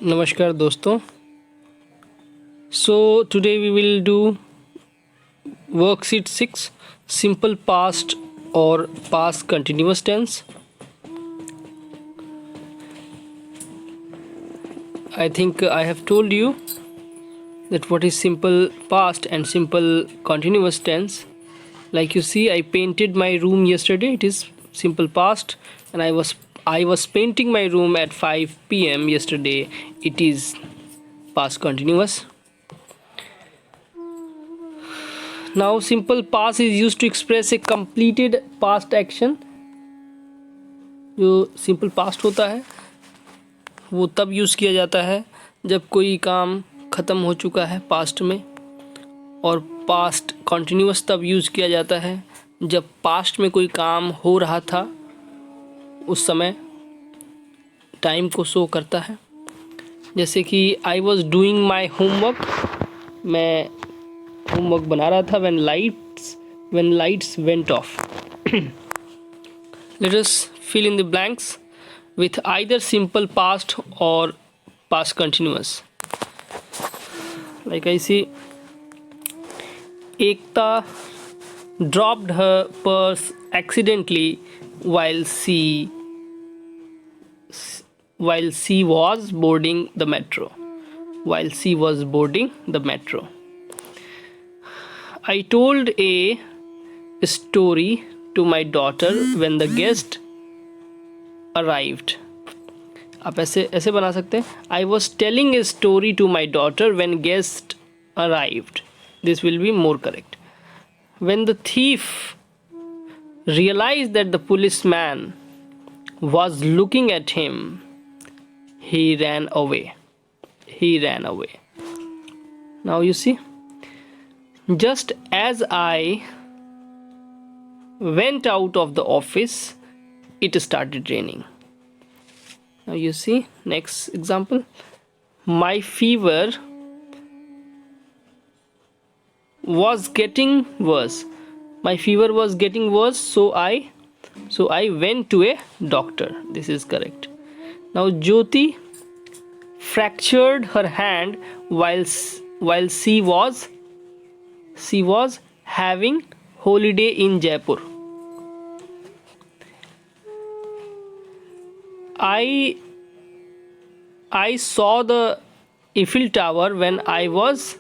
नमस्कार दोस्तों. So today we will do worksheet 6, simple past or past continuous tense. I think I have told you that what is simple past and simple continuous tense. Like you see, I painted my room yesterday. It is simple past, and I was painting my room at 5 p.m. yesterday. It is past continuous. Now simple past is used to express a completed past action. जो simple past होता है वो तब use किया जाता है जब कोई काम ख़त्म हो चुका है पास्ट में, और पास्ट कंटिन्यूअस तब यूज़ किया जाता है जब पास्ट में कोई काम हो रहा था, उस समय टाइम को शो करता है. जैसे कि I was doing my homework, मैं होमवर्क बना रहा था when lights went off. Let us fill in the blanks with either simple past or past continuous. Like I see, Ekta dropped her purse accidentally while she was boarding the metro. I told a story to my daughter when the guest arrived. आप ऐसे बना सकते हैं. I was telling a story to my daughter when guest arrived. This will be more correct. When the thief realized that the policeman was looking at him, he ran away. Now you see, just as I went out of the office, it started raining. Now you see, next example. My fever was getting worse. So I went to a doctor. This is correct. Now Jyoti fractured her hand while she was having holiday in Jaipur. I saw the Eiffel Tower when I was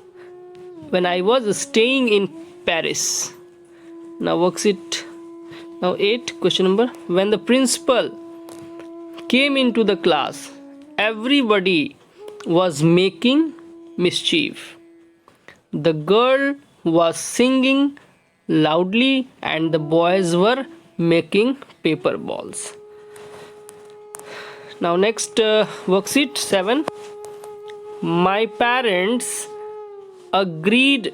staying in Paris. Now worksheet now 8, question number. When the principal came into the class, everybody was making mischief. The girl was singing loudly and the boys were making paper balls. Now next worksheet 7. My parents agreed.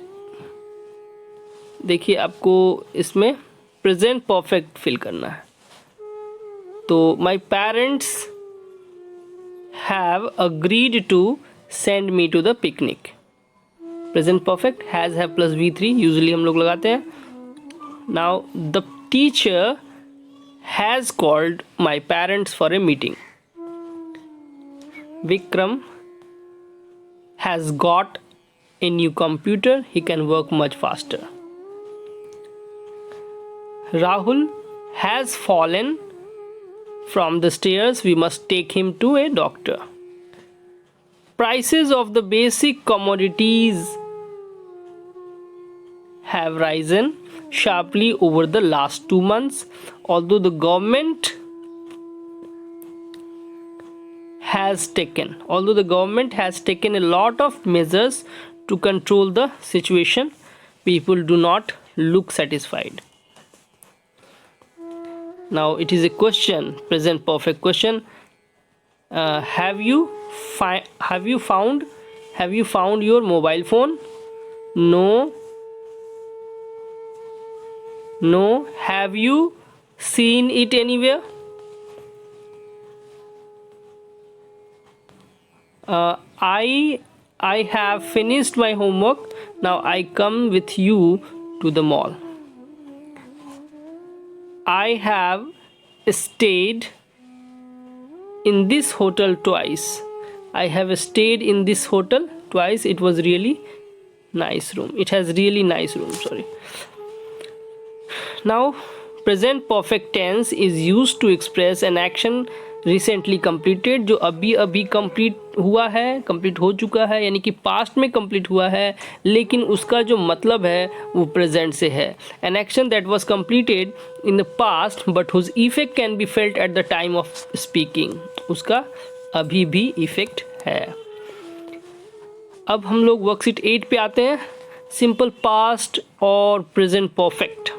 देखिए, आपको इसमें present perfect fill करना है. तो my parents have agreed to send me to the picnic. Present perfect has have plus V3 usually हम लोग लगाते हैं. Now the teacher has called my parents for a meeting. Vikram has got a new computer, he can work much faster. Rahul has fallen from the stairs, we must take him to a doctor. Prices of the basic commodities have risen sharply over the last 2 months. Although the government has taken a lot of measures to control the situation, people do not look satisfied. Now it is a question, present perfect question. Have you found your mobile phone? No. Have you seen it anywhere? I have finished my homework. Now I come with you to the mall. I have stayed in this hotel twice. I have stayed in this hotel twice. It was really nice room. It has really nice room. Sorry. Now, present perfect tense is used to express an action recently completed, जो अभी अभी complete हुआ है, complete हो चुका है, यानी कि पास्ट में कंप्लीट हुआ है, लेकिन उसका जो मतलब है वो प्रेजेंट से है. An action that was completed in the past but whose effect can be felt at the time of speaking. उसका अभी भी इफेक्ट है. अब हम लोग वर्कशीट 8 पे आते हैं. सिंपल पास्ट और प्रेजेंट परफेक्ट.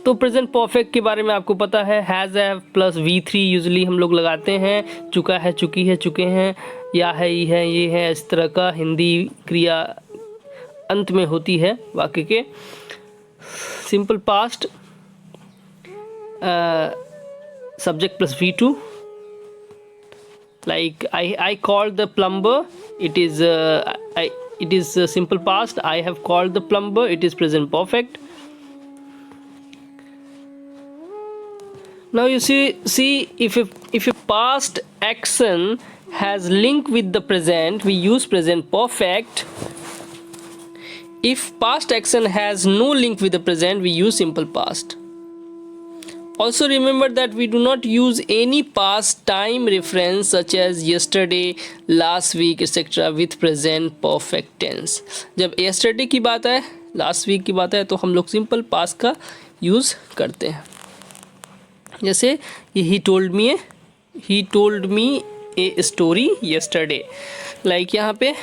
तो प्रेजेंट परफेक्ट के बारे में आपको पता है, has have plus V3 usually हम लोग लगाते हैं. चुका है, चुकी है, चुके हैं, या है, ये है, इस तरह का हिंदी क्रिया अंत में होती है वाक्य के. Simple past subject plus V2. Like I called the plumber. It is simple past. I have called the plumber. It is present perfect. Now you see if a past action has link with the present, we use present perfect. If past action has no link with the present, we use simple past. Also remember that we do not use any past time reference such as yesterday, last week, etc. with present perfect tense. जब yesterday की बात है, last week की बात है, तो हम लोग simple past का use करते हैं. जैसे he told me a story yesterday. Like यहाँ पे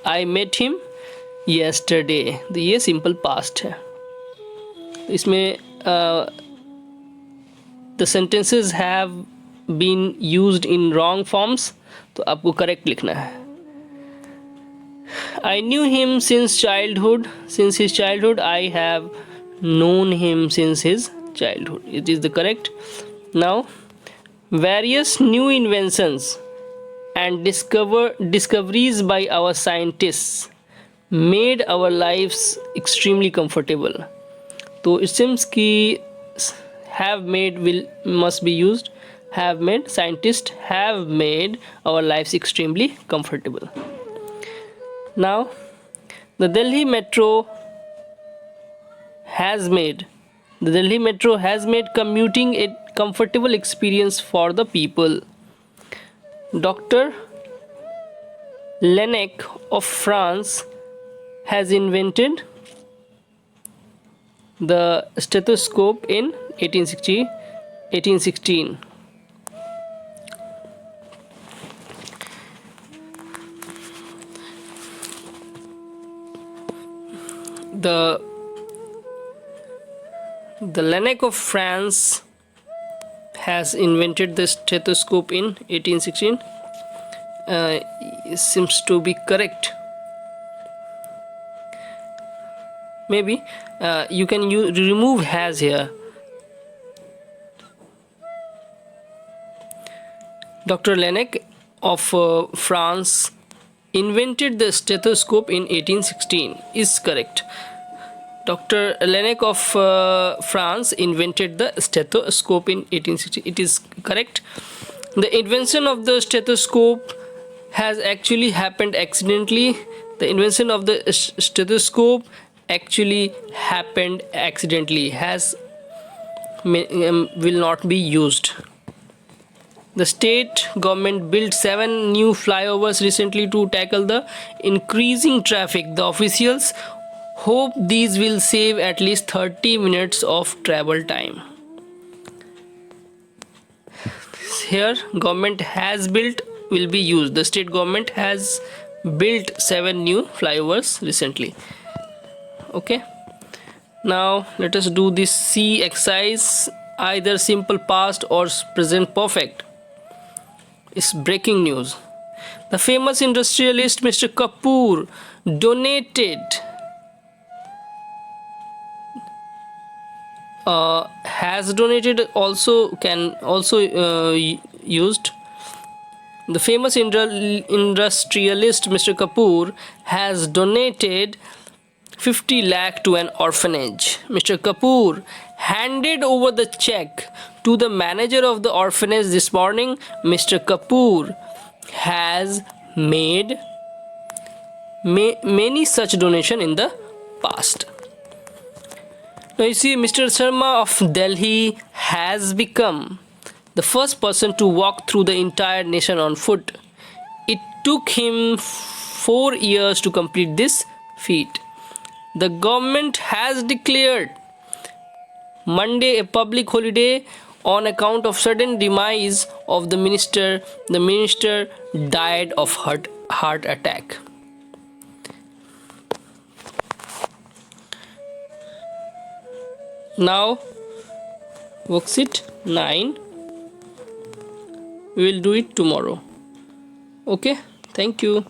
I met him yesterday. तो ये simple past है. इसमें the sentences have been used in wrong forms, तो आपको correct लिखना है. I knew him since childhood. Since his childhood, I have known him since his childhood. It is the correct. Now, various new inventions and discoveries by our scientists made our lives extremely comfortable. तो it seems कि have made must be used. Have made, scientists have made our lives extremely comfortable. Now the Delhi Metro has made commuting a comfortable experience for the people. Dr. Laennec of France has invented the stethoscope in 1816. The Laennec of France has invented the stethoscope in 1816. Seems to be correct. Maybe you can remove has here. Dr. Laennec of France invented the stethoscope in 1816 is correct. Dr. Laennec of France invented the stethoscope in 1816. It is correct. The invention of the stethoscope has actually happened accidentally. The invention of the stethoscope actually happened accidentally. Has will not be used. The state government built 7 new flyovers recently to tackle the increasing traffic. The officials hope these will save at least 30 minutes of travel time. Here government has built will be used. The state government has built 7 new flyovers recently. Okay, now let us do this C exercise. Either simple past or present perfect. It's breaking news. The famous industrialist Mr. Kapoor donated has donated also can also used. The famous industrialist Mr. Kapoor has donated 50 lakh to an orphanage. Mr. Kapoor handed over the check to the manager of the orphanage this morning. Mr. Kapoor has made many such donation in the past. Now you see, Mr. Sharma of Delhi has become the first person to walk through the entire nation on foot. It took him 4 years to complete this feat. The government has declared Monday a public holiday on account of sudden demise of the minister. The minister died of heart attack. Now worksheet 9, we will do it tomorrow. Okay, thank you.